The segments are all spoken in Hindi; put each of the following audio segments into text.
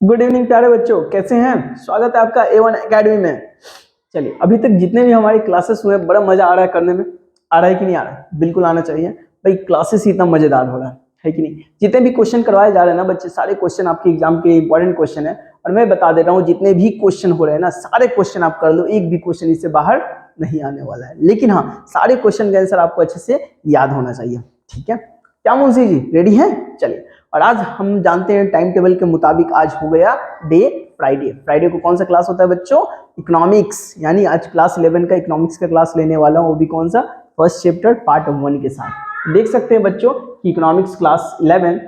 गुड इवनिंग प्यारे बच्चों, कैसे हैं? स्वागत है आपका A1 एकेडमी में। चलिए, अभी तक जितने भी हमारी क्लासेस हुए बड़ा मजा आ रहा है करने में। आ रहा है कि नहीं आ रहा है? बिल्कुल आना चाहिए भाई, क्लासेस ही इतना मजेदार हो रहा है कि नहीं? जितने भी क्वेश्चन करवाए जा रहे हैं ना बच्चे, सारे क्वेश्चन आपके एग्जाम के इंपॉर्टेंट क्वेश्चन है। और मैं बता दे रहा हूँ, जितने भी क्वेश्चन हो रहे हैं ना, सारे क्वेश्चन आप कर लो, एक भी क्वेश्चन इससे बाहर नहीं आने वाला है। लेकिन हाँ, सारे क्वेश्चन का आंसर आपको अच्छे से याद होना चाहिए। ठीक है, क्या मुंशी जी रेडी हैं? चलिए, और आज हम जानते हैं टाइम टेबल के मुताबिक आज हो गया डे फ्राइडे। फ्राइडे को कौन सा क्लास होता है बच्चों? इकोनॉमिक्स। यानी आज क्लास 11 का इकोनॉमिक्स का क्लास लेने वाला हूँ, वो भी कौन सा? फर्स्ट चैप्टर पार्ट 1 के साथ। देख सकते हैं बच्चों कि इकोनॉमिक्स क्लास 11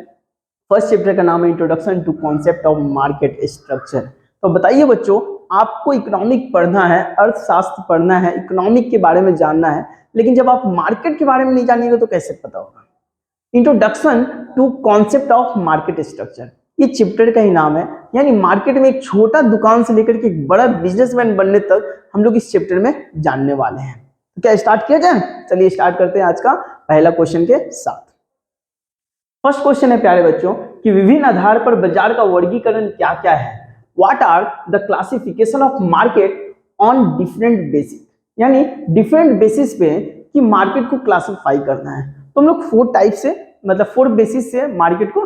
फर्स्ट चैप्टर का नाम है introduction to concept of market structure. तो बताइए बच्चों, आपको इकोनॉमिक पढ़ना है, अर्थशास्त्र पढ़ना है, इकोनॉमिक के बारे में जानना है, लेकिन जब आप मार्केट के बारे में नहीं जानिएगा तो कैसे पता होगा? Introduction to concept of market structure, ये चैप्टर का ही नाम है। यानी मार्केट में एक छोटा दुकान से लेकर के एक बड़ा बिजनेसमैन बनने तक हम लोग इस चैप्टर में जानने वाले हैं। तो क्या स्टार्ट किया जाए? चलिए स्टार्ट करते हैं आज का पहला क्वेश्चन के साथ। फर्स्ट क्वेश्चन है प्यारे बच्चों कि विभिन्न आधार पर बाजार का वर्गीकरण क्या क्या है? What are the classification of market on different basis. यानी डिफरेंट बेसिस पे कि मार्केट को क्लासिफाई करना है। तो हम लोग 4 टाइप से, मतलब 4 बेसिस से मार्केट को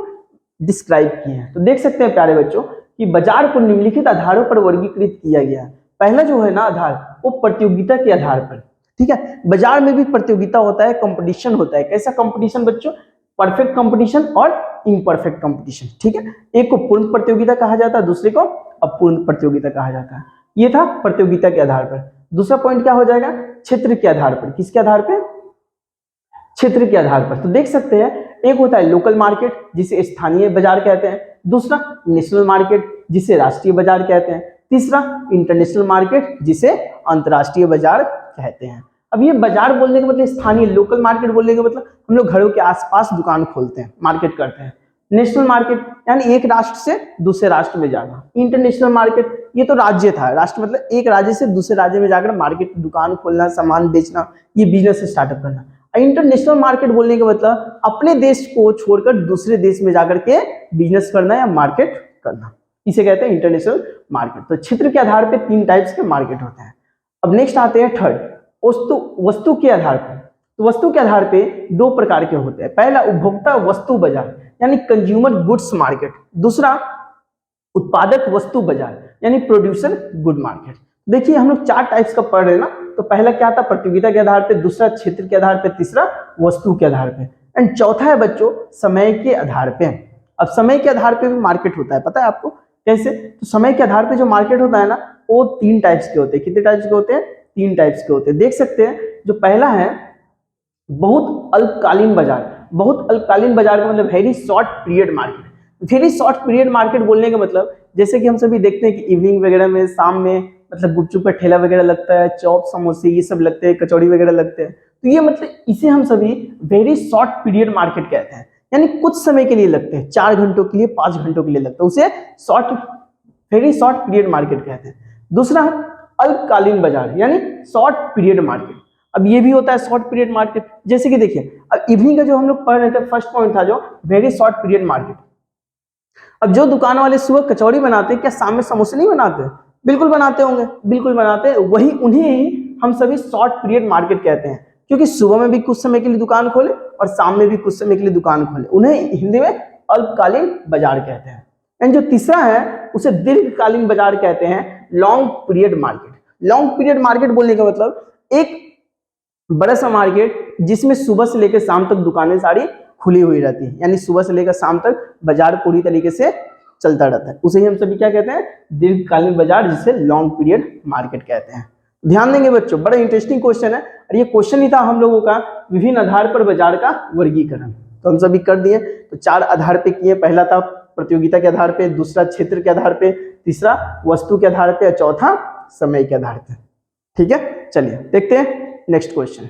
डिस्क्राइब किए हैं। तो देख सकते हैं प्यारे बच्चों कि बाजार को निम्नलिखित आधारों पर वर्गीकृत किया गया है। पहला जो है ना आधार, वो प्रतियोगिता के आधार पर। ठीक है, बाजार में भी प्रतियोगिता होता है, कंपटीशन होता है। कैसा कंपटीशन बच्चों? परफेक्ट कंपटीशन और इम्परफेक्ट कंपटीशन। ठीक है, एक को पूर्ण प्रतियोगिता कहा जाता है, दूसरे को अपूर्ण प्रतियोगिता कहा जाता है। ये था प्रतियोगिता के आधार पर। दूसरा पॉइंट क्या हो जाएगा? क्षेत्र के आधार पर। किसके आधार पर? क्षेत्र के आधार पर। तो देख सकते हैं, एक होता है लोकल मार्केट जिसे स्थानीय बाजार कहते हैं, दूसरा नेशनल मार्केट जिसे राष्ट्रीय बाजार कहते हैं, तीसरा इंटरनेशनल मार्केट जिसे अंतरराष्ट्रीय बाजार कहते हैं। अब ये बाजार बोलने का मतलब स्थानीय, लोकल मार्केट बोलने का मतलब हम लोग घरों के आसपास दुकान खोलते हैं, मार्केट करते हैं। नेशनल मार्केट यानी एक राष्ट्र से दूसरे राष्ट्र में जाना। इंटरनेशनल मार्केट ये तो राज्य था, राष्ट्र मतलब एक राज्य से दूसरे राज्य में जाकर मार्केट दुकान खोलना, सामान बेचना, ये बिजनेस स्टार्टअप करना। इंटरनेशनल मार्केट बोलने का मतलब अपने देश को छोड़कर दूसरे देश में जाकर के बिजनेस करना या मार्केट करना, इसे कहते हैं इंटरनेशनल मार्केट। तो क्षेत्र के आधार पे 3 टाइप्स के मार्केट होते हैं। अब नेक्स्ट आते हैं थर्ड, वस्तु के आधार पर। तो वस्तु के आधार पे 2 प्रकार के होते हैं। पहला उपभोक्ता वस्तु बाजार यानी कंज्यूमर गुड्स मार्केट, दूसरा उत्पादक वस्तु बाजार यानी प्रोड्यूसर गुड मार्केट। देखिए हम लोग 4 टाइप्स का पढ़ रहे हैं ना। तो पहला क्या था? प्रतियोगिता के आधार पे, दूसरा क्षेत्र के आधार पे, तीसरा वस्तु के आधार पे, एंड चौथा है बच्चों समय के आधार पे। अब समय के आधार पे भी मार्केट होता है, पता है आपको कैसे? तो समय के आधार पे जो मार्केट होता है ना, वो 3 टाइप्स के होते हैं। कितने टाइप्स के होते हैं? 3 टाइप्स के होते हैं। देख सकते हैं, जो पहला है बहुत अल्पकालीन बाजार। बहुत अल्पकालीन बाजार का मतलब very short period market. Very short period market बोलने का मतलब जैसे कि हम सभी देखते हैं कि इवनिंग वगैरह में, शाम में, मतलब गुपचुप का ठेला वगैरह लगता है, चॉप समोसे ये सब लगते हैं, कचौड़ी वगैरह लगते हैं। तो ये मतलब इसे हम सभी वेरी शॉर्ट पीरियड मार्केट कहते हैं। यानी कुछ समय के लिए लगते हैं, 4 घंटों के लिए, 5 घंटों के लिए लगता है, उसे वेरी शॉर्ट पीरियड मार्केट कहते हैं। दूसरा है अल्पकालीन बाजार यानी शॉर्ट पीरियड मार्केट। अब ये भी होता है शॉर्ट पीरियड मार्केट। जैसे कि देखिए, अब इवनिंग का जो हम लोग पढ़ रहे थे, फर्स्ट पॉइंट था जो वेरी शॉर्ट पीरियड मार्केट। अब जो दुकान वाले सुबह कचौड़ी बनाते हैं, क्या शाम में समोसे नहीं बनाते? बिल्कुल बनाते होंगे, बिल्कुल बनाते हैं। वही उन्हें ही हम सभी शॉर्ट पीरियड मार्केट कहते हैं, क्योंकि सुबह में भी कुछ समय के लिए दुकान खोले और शाम में भी कुछ समय के लिए दुकान खोले, उन्हें हिंदी में अल्पकालीन बाजार कहते हैं। एंड जो तीसरा है उसे दीर्घकालीन बाजार कहते हैं, long period market. Long period market बोलने का मतलब एक बड़ा सा मार्केट जिसमें सुबह से लेकर शाम तक दुकानें सारी खुली हुई रहती है, यानी सुबह से लेकर शाम तक बाजार पूरी तरीके से चलता रहता है। उसे ही हम सभी क्या कहते हैं? दीर्घकालीन बाजार, जिसे लॉन्ग पीरियड मार्केट कहते हैं। ध्यान देंगे बच्चों, बड़ा इंटरेस्टिंग क्वेश्चन है। और ये क्वेश्चन ही था हम लोगों का विभिन्न आधार पर बाजार का वर्गीकरण। तो हम सभी कर दिए। तो 4 आधार पे किए। पहला था प्रतियोगिता के आधार पे, दूसरा क्षेत्र के आधार पे, तीसरा वस्तु के आधार पे, और चौथा समय के आधार पे। ठीक है, चलिए देखते हैं नेक्स्ट क्वेश्चन।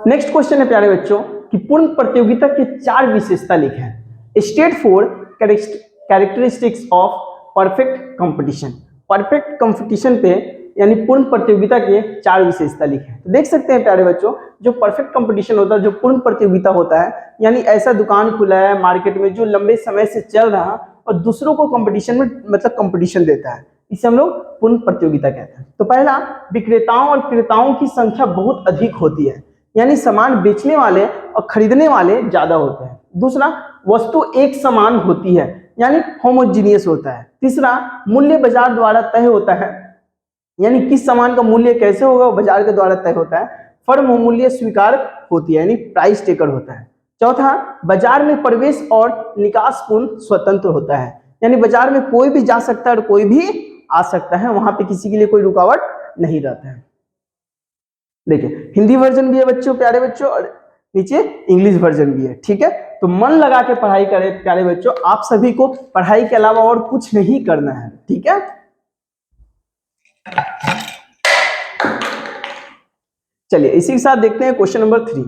नेक्स्ट क्वेश्चन है प्यारे बच्चों कि पूर्ण प्रतियोगिता के 4 विशेषता लिखें। State 4 characteristics of perfect competition. Perfect competition पे यानी पूर्ण प्रतियोगिता के 4 विशेषता लिखें। तो देख सकते हैं प्यारे बच्चों, जो परफेक्ट कंपटीशन होता है, जो पूर्ण प्रतियोगिता होता है, यानी ऐसा दुकान खुला है मार्केट में जो लंबे समय से चल रहा और दूसरों को कंपटीशन में मतलब कंपटीशन देता है, इसे हम लोग पूर्ण प्रतियोगिता कहते हैं। तो पहला, विक्रेताओं और क्रेताओं की संख्या बहुत अधिक होती है, यानी सामान बेचने वाले और खरीदने वाले ज्यादा होते हैं। दूसरा, वस्तु एक समान होती है, यानी होमोजीनियस होता है। तीसरा, मूल्य बाजार द्वारा तय होता है, यानी किस सामान का मूल्य कैसे होगा वो बाजार के द्वारा तय होता है। फर्म मूल्य स्वीकार होती है, यानी प्राइस टेकर होता है। चौथा, बाजार में प्रवेश और निकास पूर्ण स्वतंत्र होता है, यानी बाजार में कोई भी जा सकता है और कोई भी आ सकता है, वहां पे किसी के लिए कोई रुकावट नहीं रहता है। देखिए हिंदी वर्जन भी है बच्चों, प्यारे बच्चों, और नीचे इंग्लिश वर्जन भी है। ठीक है, तो मन लगा के पढ़ाई करें प्यारे बच्चों, आप सभी को पढ़ाई के अलावा और कुछ नहीं करना है। ठीक है, चलिए इसी के साथ देखते हैं क्वेश्चन नंबर 3।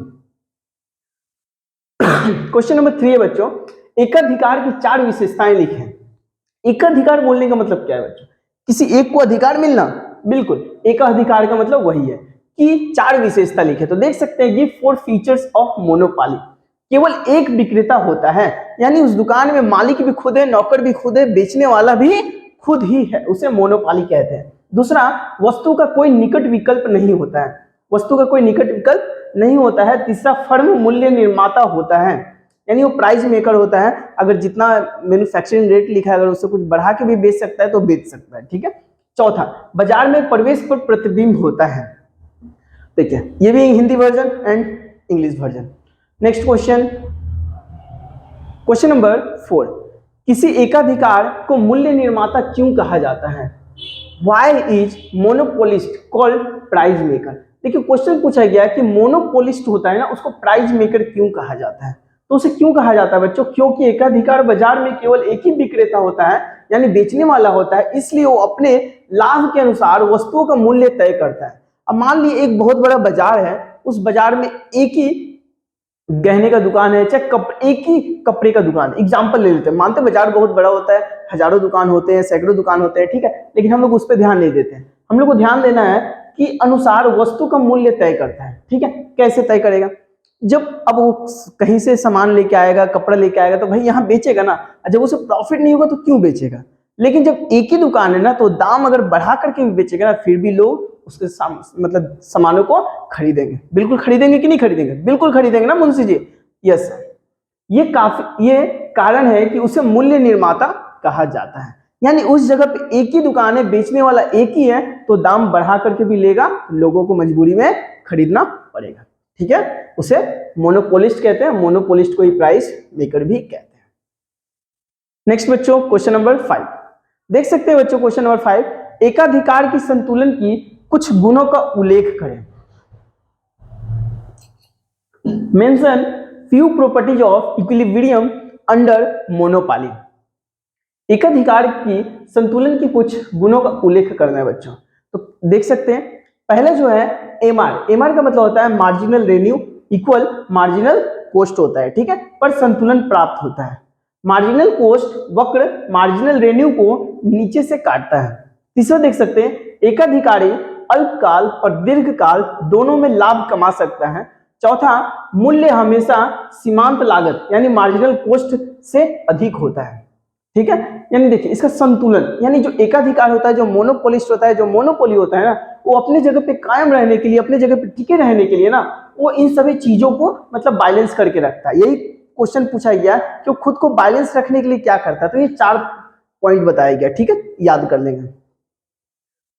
क्वेश्चन नंबर 3 है बच्चों, एकाधिकार की 4 विशेषताएं लिखें। एकाधिकार बोलने का मतलब क्या है बच्चों? किसी एक को अधिकार मिलना, बिल्कुल, एकाधिकार का मतलब वही है कि 4 विशेषता लिखे। तो देख सकते हैं कि 4 फीचर्स ऑफ मोनोपोली। केवल एक विक्रेता होता है, यानी उस दुकान में मालिक भी खुद है, नौकर भी खुद है, बेचने वाला भी खुद ही है, उसे मोनोपोली कहते हैं। दूसरा, वस्तु का कोई निकट विकल्प नहीं होता है, वस्तु का कोई निकट विकल्प नहीं होता है। तीसरा, फर्म मूल्य निर्माता होता है, यानी वो प्राइस मेकर होता है, अगर जितना मैन्युफैक्चरिंग रेट लिखा है अगर उससे कुछ बढ़ा के भी बेच सकता है तो बेच सकता है। ठीक है, चौथा, बाजार में प्रवेश पर प्रतिबिंब होता है। देखिए ये भी Hindi version and English version. Next question, question number 4, किसी एकाधिकार को मूल्य निर्माता क्यों कहा जाता है? Why is monopolist called price maker? देखिए क्वेश्चन पूछा गया कि मोनोपोलिस्ट होता है ना, उसको प्राइस मेकर क्यों कहा जाता है? तो उसे क्यों कहा जाता है बच्चों? क्योंकि एकाधिकार बाजार में केवल एक ही विक्रेता होता है, यानी बेचने वाला होता है, इसलिए वो अपने लाभ के अनुसार वस्तुओं का मूल्य तय करता है। अब मान लीजिए एक बहुत बड़ा बाजार है, उस बाजार में एक ही गहने का दुकान है, चाहे एक ही कपड़े का दुकान, एग्जाम्पल ले लेते हैं, मानते बाजार बहुत बड़ा होता है, हजारों दुकान होते हैं, सैकड़ों दुकान होते हैं, ठीक है, लेकिन हम लोग उस पर ध्यान नहीं देते हैं। हम लोग को ध्यान देना है कि अनुसार वस्तु का मूल्य तय करता है। ठीक है, कैसे तय करेगा? जब अब वो कहीं से सामान लेके आएगा, कपड़ा लेके आएगा, तो भाई यहाँ बेचेगा ना, जब उसे प्रॉफिट नहीं होगा तो क्यों बेचेगा? लेकिन जब एक ही दुकान है ना, तो दाम अगर बढ़ा करके भी बेचेगा ना, फिर भी लोग उसके मतलब सामानों को खरीदेंगे। बिल्कुल खरीदेंगे कि नहीं खरीदेंगे? बिल्कुल खरीदेंगे ना मुंशी जी? यस, ये कारण है कि उसे मूल्य निर्माता कहा जाता है, यानी उस जगह पे एक ही दुकान है, बेचने वाला एक ही है, तो दाम बढ़ा करके भी लेगा, लोगों को मजबूरी में खरीदना पड़ेगा। ठीक है, उसे मोनोपोलिस्ट कहते हैं, मोनोपोलिस्ट को ही प्राइस मेकर भी कहते हैं। नेक्स्ट बच्चों, क्वेश्चन नंबर 5 देख सकते हैं बच्चों। क्वेश्चन नंबर 5, एकाधिकार की संतुलन की कुछ गुणों का उल्लेख करें। Mention few properties of equilibrium under monopoly. एकाधिकार की संतुलन की कुछ गुणों का उल्लेख करना है बच्चों। तो देख सकते हैं, पहले जो है एमआर का मतलब होता है marginal revenue equal marginal cost होता है। ठीक है, पर संतुलन प्राप्त होता है। मार्जिनल कॉस्ट वक्र मार्जिनल रेवेन्यू को नीचे से काटता है। तीसरा देख सकते हैं, एकाधिकारी अल्पकाल और दीर्घकाल दोनों में लाभ कमा सकता है। चौथा, मूल्य हमेशा सीमांत लागत यानी मार्जिनल कॉस्ट से अधिक होता है। ठीक है, यानी देखिए इसका संतुलन, यानी जो एकाधिकार होता है, जो मोनोपोलिस्ट होता है, जो मोनोपोली होता है ना, वो अपने जगह पे कायम रहने के लिए, अपने जगह पे टिके रहने के लिए ना, वो इन सभी चीजों को मतलब बैलेंस करके रखता है। यही क्वेश्चन पूछा गया कि खुद को बैलेंस रखने के लिए क्या करता है, तो ये 4 पॉइंट बताया गया। ठीक है, याद कर लेंगे।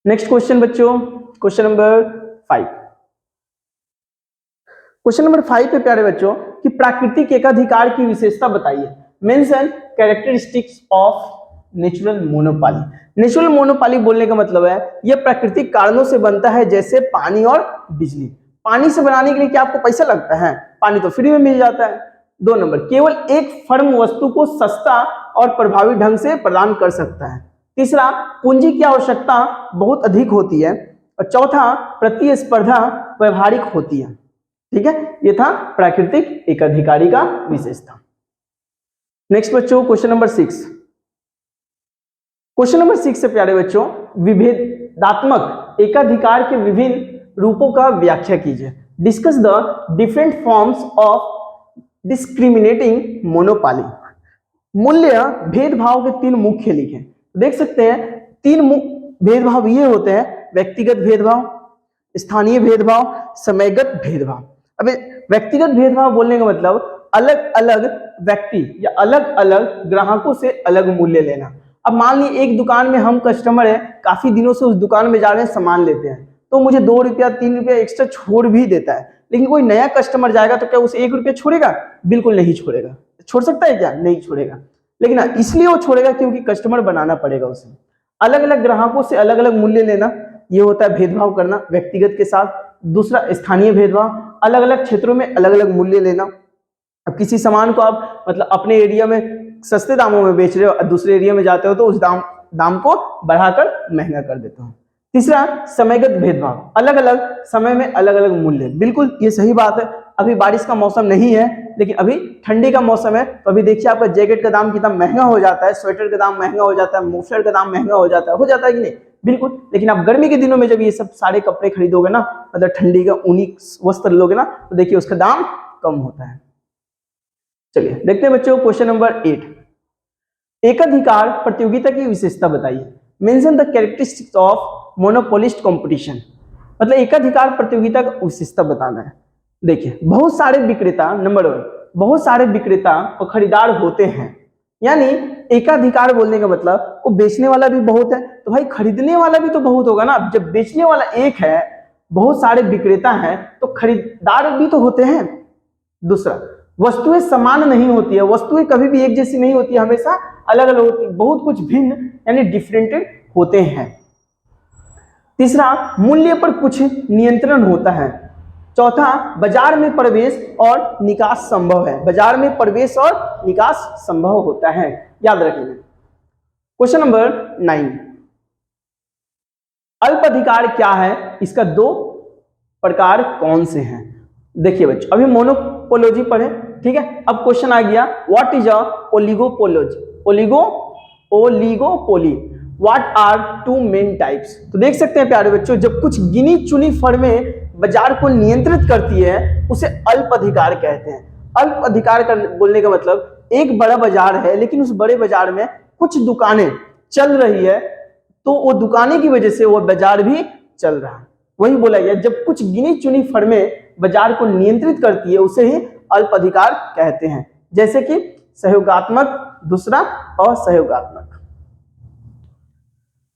नेक्स्ट क्वेश्चन बच्चों, क्वेश्चन नंबर 5। क्वेश्चन नंबर 5 पे प्यारे बच्चों कि प्राकृतिक एकाधिकार की विशेषता बताइए। Mention characteristics of natural monopoly. Natural monopoly बोलने का मतलब है यह प्राकृतिक कारणों से बनता है, जैसे पानी और बिजली। पानी से बनाने के लिए क्या आपको पैसा लगता है? पानी तो फ्री में मिल जाता है। 2 नंबर, केवल एक फर्म वस्तु को सस्ता और प्रभावी ढंग से प्रदान कर सकता है। तीसरा, पूंजी की आवश्यकता बहुत अधिक होती है। और चौथा, प्रतिस्पर्धा व्यवहारिक होती है। ठीक है, ये था प्राकृतिक एकाधिकारी का विशेषता। नेक्स्ट बच्चों, क्वेश्चन नंबर 6। क्वेश्चन नंबर 6 से प्यारे बच्चों, विभेदात्मक एकाधिकार के विभिन्न रूपों का व्याख्या कीजिए। Discuss the different forms of discriminating monopoly. मूल्य भेदभाव के तीन मुख्य लिखे। देख सकते हैं तीन भेदभाव ये होते हैं, व्यक्तिगत भेदभाव, स्थानीय भेदभाव, समयगत भेदभाव। अब व्यक्तिगत भेदभाव बोलने का मतलब अलग अलग व्यक्ति या अलग अलग ग्राहकों से अलग मूल्य लेना। अब मान ली एक दुकान में हम कस्टमर है, काफी दिनों से उस दुकान में जा रहे हैं, सामान लेते हैं, तो मुझे 2 रुपया 3 रुपया एक्स्ट्रा छोड़ भी देता है। लेकिन कोई नया कस्टमर जाएगा तो क्या उसे 1 रुपया छोड़ेगा? बिल्कुल नहीं छोड़ेगा। छोड़ सकता है क्या? नहीं छोड़ेगा। लेकिन इसलिए वो छोड़ेगा क्योंकि कस्टमर बनाना पड़ेगा उसे। अलग अलग ग्राहकों से अलग अलग मूल्य लेना, ये होता है भेदभाव करना व्यक्तिगत के साथ। दूसरा स्थानीय भेदभाव, अलग अलग क्षेत्रों में अलग अलग मूल्य लेना। अब किसी सामान को आप मतलब अपने एरिया में सस्ते दामों में बेच रहे हो और दूसरे एरिया में जाते हो तो उस दाम को बढ़ाकर महंगा कर देते हो। तीसरा समयगत भेदभाव, अलग अलग समय में अलग अलग मूल्य। बिल्कुल ये सही बात है। अभी बारिश का मौसम नहीं है लेकिन अभी ठंडी का मौसम है, तो अभी देखिए आपका जैकेट का दाम कितना महंगा हो जाता है, स्वेटर का दाम महंगा हो जाता है, मफलर का दाम महंगा हो जाता है कि नहीं? बिल्कुल। लेकिन आप गर्मी के दिनों में जब ये सब सारे कपड़े खरीदोगे ना, मतलब ठंडी का ऊनी वस्त्र लोगे ना, तो देखिए उसका दाम कम होता है। चलिए देखते हैं बच्चों क्वेश्चन नंबर 8। एकाधिकार प्रतियोगिता की विशेषता बताइए। Mention the characteristics of monopolist competition. मतलब एकाधिकार प्रतियोगिता का विशेषता बताना है। देखिए बहुत सारे विक्रेता, नंबर 1, बहुत सारे विक्रेता और खरीदार होते हैं। यानी एकाधिकार बोलने का मतलब वो बेचने वाला भी बहुत है तो भाई खरीदने वाला भी तो बहुत होगा ना। जब बेचने वाला एक है, बहुत सारे विक्रेता हैं, तो खरीदार भी तो होते हैं। दूसरा, वस्तुएं समान नहीं होती है, वस्तुएं कभी भी एक जैसी नहीं होती है, हमेशा अलग अलग होती है, बहुत कुछ भिन्न यानी डिफरेंटेड होते हैं। तीसरा, मूल्य पर कुछ नियंत्रण होता है। चौथा, बाजार में प्रवेश और निकास संभव है। बाजार में प्रवेश और निकास संभव होता है, याद रखेंगे। क्वेश्चन नंबर 9, अल्प अधिकार क्या है, इसका 2 प्रकार कौन से हैं? देखिए बच्चों अभी मोनोपोलोजी पढ़े, ठीक है। अब क्वेश्चन आ गया, what is a oligopoly? Oligopoly, what are 2 main types? तो देख सकते हैं प्यारे बच्चों, जब कुछ गिनी चुनी फर्में बाजार को नियंत्रित करती है उसे अल्प अधिकार कहते हैं। अल्प अधिकार का बोलने का मतलब एक बड़ा बाजार है लेकिन उस बड़े बाजार में कुछ दुकानें चल रही है, तो वो दुकानें की वजह से वो बाजार भी चल रहा है। वही बोला गया, जब कुछ गिनी चुनी फर्में बाजार को नियंत्रित करती है उसे ही अल्प अधिकार कहते हैं। जैसे कि सहयोगात्मक, दूसरा असहयोगात्मक।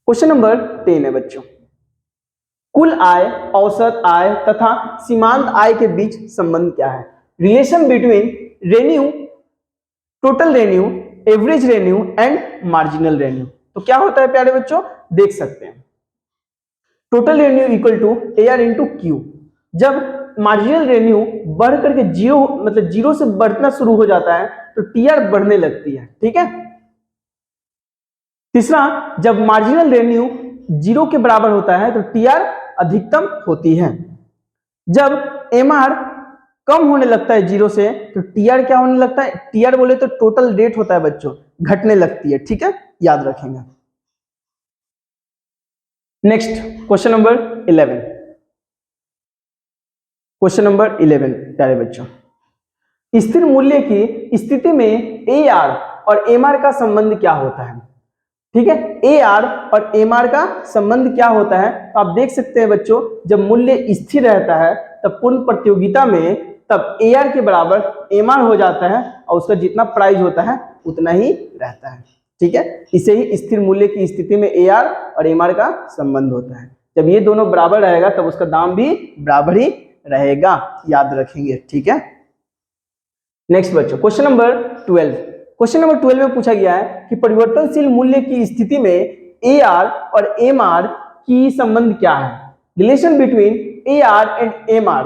क्वेश्चन नंबर 10 है बच्चों, कुल आय, औसत आय तथा सीमांत आय के बीच संबंध क्या है? Relation between revenue, total revenue, average revenue and marginal revenue. तो क्या होता है प्यारे बच्चों, देख सकते हैं। Total revenue equal to AR into Q. जब मार्जिनल रेन्यू बढ़ करके जीरो से बढ़ना शुरू हो जाता है तो TR बढ़ने लगती है, ठीक है। तीसरा, जब मार्जिनल रेन्यू 0 के बराबर होता है तो TR अधिकतम होती है। जब MR कम होने लगता है 0 से तो TR क्या होने लगता है? TR बोले तो टोटल रेट होता है बच्चों, घटने लगती है, ठीक है, याद रखेंगे। Next question number 11। Question number 11 प्यारे बच्चों, स्थिर मूल्य की स्थिति में AR और MR का संबंध क्या होता है? ठीक है, AR और MR का संबंध क्या होता है? तो आप देख सकते हैं बच्चों, जब मूल्य स्थिर रहता है तब पूर्ण प्रतियोगिता में तब AR के बराबर MR हो जाता है और उसका जितना प्राइस होता है उतना ही रहता है, ठीक है। इसे ही स्थिर मूल्य की स्थिति में AR और MR का संबंध होता है। जब ये दोनों बराबर रहेगा तब उसका दाम भी बराबर ही रहेगा, याद रखेंगे, ठीक है। नेक्स्ट बच्चों क्वेश्चन नंबर 12। क्वेश्चन नंबर 12 में पूछा गया है कि परिवर्तनशील मूल्य की स्थिति में AR और MR की संबंध क्या है? Relation between AR and MR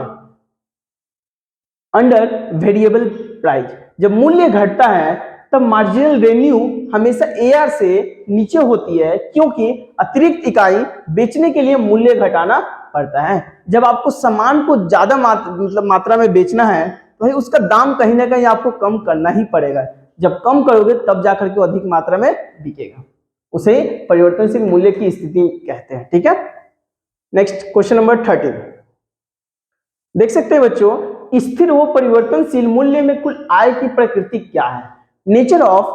under variable price. जब मूल्य घटता है तब मार्जिनल रेन्यू हमेशा AR से नीचे होती है क्योंकि अतिरिक्त इकाई बेचने के लिए मूल्य घटाना पड़ता है। जब आपको सामान को ज्यादा मात्रा में बेचना है तो भाई उसका दाम कहीं ना कहीं आपको कम करना ही पड़ेगा। जब कम करोगे तब जाकर के अधिक मात्रा में बिकेगा, उसे परिवर्तनशील मूल्य की स्थिति कहते हैं, ठीक है। नेक्स्ट क्वेश्चन नंबर 13 देख सकते हैं बच्चों, स्थिर व परिवर्तनशील मूल्य में कुल आय की प्रकृति क्या है? Nature of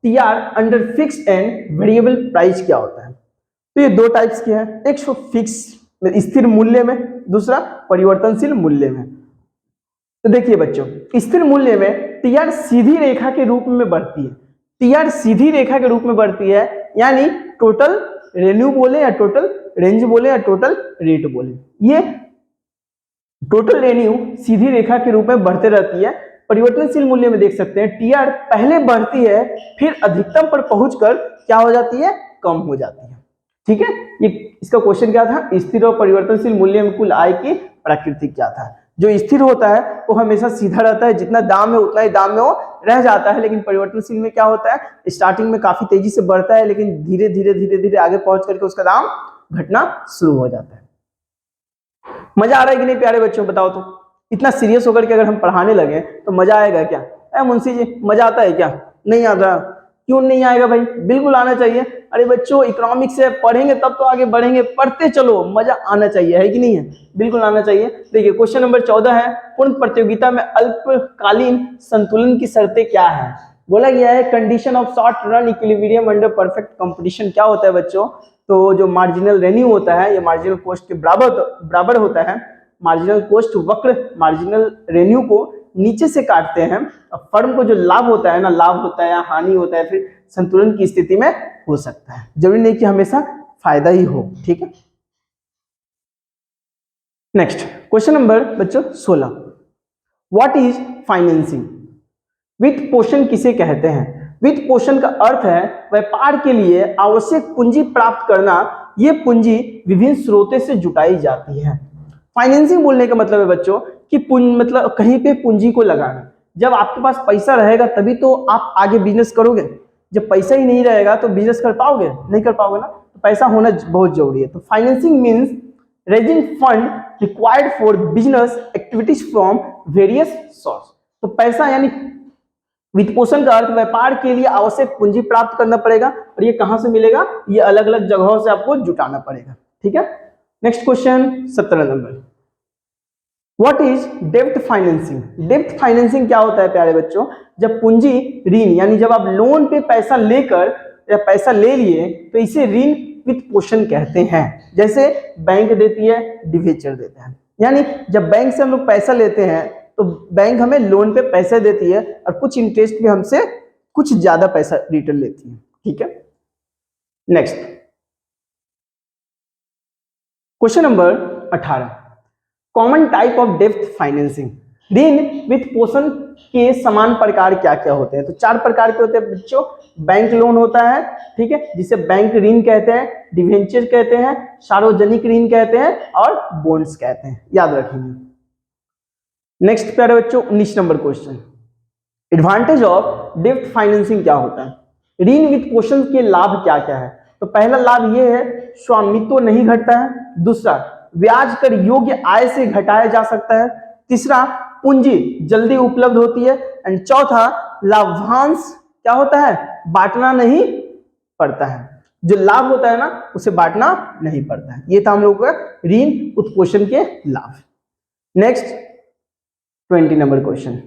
TR under fixed and variable price क्या होता है? तो ये दो टाइप्स के हैं, एक फिक्स स्थिर मूल्य में, दूसरा परिवर्तनशील मूल्य में। तो देखिए बच्चों, स्थिर मूल्य में टीआर सीधी रेखा के रूप में बढ़ती है। टीआर सीधी रेखा के रूप में बढ़ती है, यानी टोटल रेवेन्यू बोले या टोटल रेंज बोले या टोटल रेट बोले, ये टोटल रेवेन्यू सीधी रेखा के रूप में बढ़ते रहती है। परिवर्तनशील मूल्य में देख सकते हैं टीआर पहले बढ़ती है, फिर अधिकतम पर पहुंचकर क्या हो जाती है? कम हो जाती है। ठीक है, ये इसका क्वेश्चन क्या था? स्थिर और परिवर्तनशील मूल्य में कुल आय की प्रकृति क्या था? जो स्थिर होता है वो हमेशा सीधा रहता है, जितना दाम है उतना ही दाम में वो रह जाता है। लेकिन परिवर्तनशील में क्या होता है? स्टार्टिंग में काफी तेजी से बढ़ता है, लेकिन धीरे धीरे धीरे धीरे आगे पहुंच करके उसका दाम घटना शुरू हो जाता है। मजा आ रहा है कि नहीं प्यारे बच्चों? बताओ तो, इतना सीरियस होकर के अगर हम पढ़ाने लगे तो मजा आएगा क्या? मुंशी जी मजा आता है क्या? नहीं आता? क्यों नहीं आएगा भाई? बिल्कुल आना चाहिए। अरे बच्चों, इकोनॉमिक्स से पढ़ेंगे तब तो आगे बढ़ेंगे, पढ़ते चलो, मजा आना चाहिए, है कि नहीं है? बिल्कुल आना चाहिए। देखिए क्वेश्चन नंबर 14 है, पूर्ण प्रतियोगिता में अल्पकालीन संतुलन की शर्तें क्या है? बोला गया है condition of short run equilibrium under perfect competition. क्या होता है बच्चों? तो जो मार्जिनल रेवेन्यू होता है ये मार्जिनल कॉस्ट के बराबर होता है। मार्जिनल कॉस्ट वक्र मार्जिनल रेवेन्यू को नीचे से काटते हैं। फर्म को जो लाभ होता है ना, लाभ होता है या हानि होता है, फिर संतुलन की स्थिति में हो सकता है, जरूरी नहीं कि हमेशा फायदा ही हो। ठीक है, नेक्स्ट क्वेश्चन नंबर बच्चों 16, व्हाट इज फाइनेंसिंग? वित्त पोषण किसे कहते हैं? वित्त पोषण का अर्थ है व्यापार के लिए आवश्यक पूंजी प्राप्त करना। ये पूंजी विभिन्न स्रोतों से जुटाई जाती है। फाइनेंसिंग बोलने का मतलब है बच्चों कि मतलब कहीं पे पूंजी को लगाना। जब आपके पास पैसा रहेगा तभी तो आप आगे बिजनेस करोगे। जब पैसा ही नहीं रहेगा तो बिजनेस कर पाओगे? नहीं कर पाओगे ना, तो पैसा होना बहुत जरूरी है। तो financing means raising fund required for business activities from various source. तो पैसा यानी वित्त पोषण का अर्थ व्यापार के लिए आवश्यक पूंजी प्राप्त करना पड़ेगा, और ये कहां से मिलेगा? ये अलग अलग जगहों से आपको जुटाना पड़ेगा। ठीक है, next question 17 number, what is डेब्ट फाइनेंसिंग? डेब्ट फाइनेंसिंग क्या होता है प्यारे बच्चों? जब पूंजी ऋण, यानी जब आप लोन पे पैसा लेकर या पैसा ले लिए तो इसे ऋण वित्त पोषण कहते हैं। जैसे बैंक देती है, डिवेंचर देते हैं। यानी जब बैंक से हम लोग पैसा लेते हैं तो बैंक हमें लोन पे पैसे देती है और कुछ इंटरेस्ट भी हमसे कुछ ज्यादा पैसा रिटर्न लेती है। ठीक है, next question number 18, common type of डेब्ट फाइनेंसिंग। ऋण वित्त पोषण के समान प्रकार क्या क्या होते हैं? तो 4 प्रकार के होते हैं बच्चों। बैंक लोन होता है, ठीक है, जिसे बैंक ऋण कहते हैं, डिवेंचर कहते हैं, सार्वजनिक ऋण कहते हैं और बॉन्ड्स कहते हैं, याद रखेंगे। नेक्स्ट प्यारे बच्चों 19 नंबर क्वेश्चन, एडवांटेज ऑफ डेब्ट फाइनेंसिंग क्या होता है? ऋण वित्त पोषण के लाभ क्या क्या है? तो पहला लाभ ये है स्वामित्व नहीं घटता है। दूसरा, ब्याज कर योग्य आय से घटाया जा सकता है। तीसरा, पूंजी जल्दी उपलब्ध होती है। एंड चौथा, लाभांश क्या होता है? बांटना नहीं पड़ता है। जो लाभ होता है ना उसे बांटना नहीं पड़ता है। ये था हम लोग का ऋण उत्पोषण के लाभ। नेक्स्ट 20 नंबर क्वेश्चन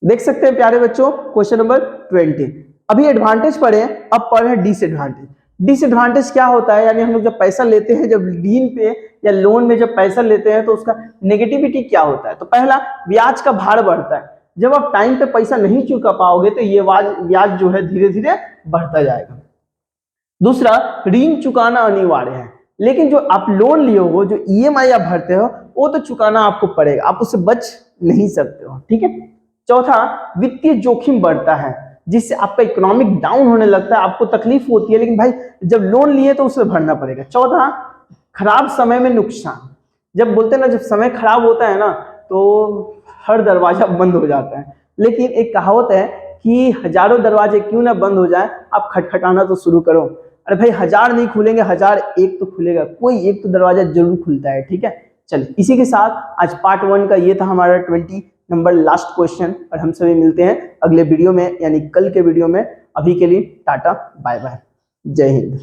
देख सकते हैं प्यारे बच्चों, क्वेश्चन नंबर 20। अभी एडवांटेज पढ़े, अब पढ़े डिसएडवांटेज। डिसएडवांटेज क्या होता है? यानी हम लोग जब पैसा लेते हैं, जब ऋण पे या लोन में जब पैसा लेते हैं तो उसका नेगेटिविटी क्या होता है? तो पहला, ब्याज का भार बढ़ता है। जब आप टाइम पे पैसा नहीं चुका पाओगे तो ये ब्याज जो है धीरे धीरे बढ़ता जाएगा। दूसरा, ऋण चुकाना अनिवार्य है, लेकिन जो आप लोन लिए हो, जो ईएमआई आप भरते हो, वो तो चुकाना आपको पड़ेगा, आप उससे बच नहीं सकते हो। ठीक है। चौथा, वित्तीय जोखिम बढ़ता है, जिससे आपका इकोनॉमिक डाउन होने लगता है, आपको तकलीफ होती है, लेकिन भाई जब लोन लिए तो उसे भरना पड़ेगा। चौथा, खराब समय में नुकसान। जब बोलते हैं ना, जब समय खराब होता है ना तो हर दरवाजा बंद हो जाता है, लेकिन एक कहावत है कि हजारों दरवाजे क्यों ना बंद हो जाए, आप खटखटाना तो शुरू करो। अरे भाई 1000 नहीं खुलेंगे, 1001 तो खुलेगा, कोई एक तो दरवाजा जरूर खुलता है। ठीक है, चलिए इसी के साथ आज पार्ट 1 का ये था हमारा 20 नंबर लास्ट क्वेश्चन, और हम सभी मिलते हैं अगले वीडियो में, यानी कल के वीडियो में। अभी के लिए टाटा बाय बाय, जय हिंद।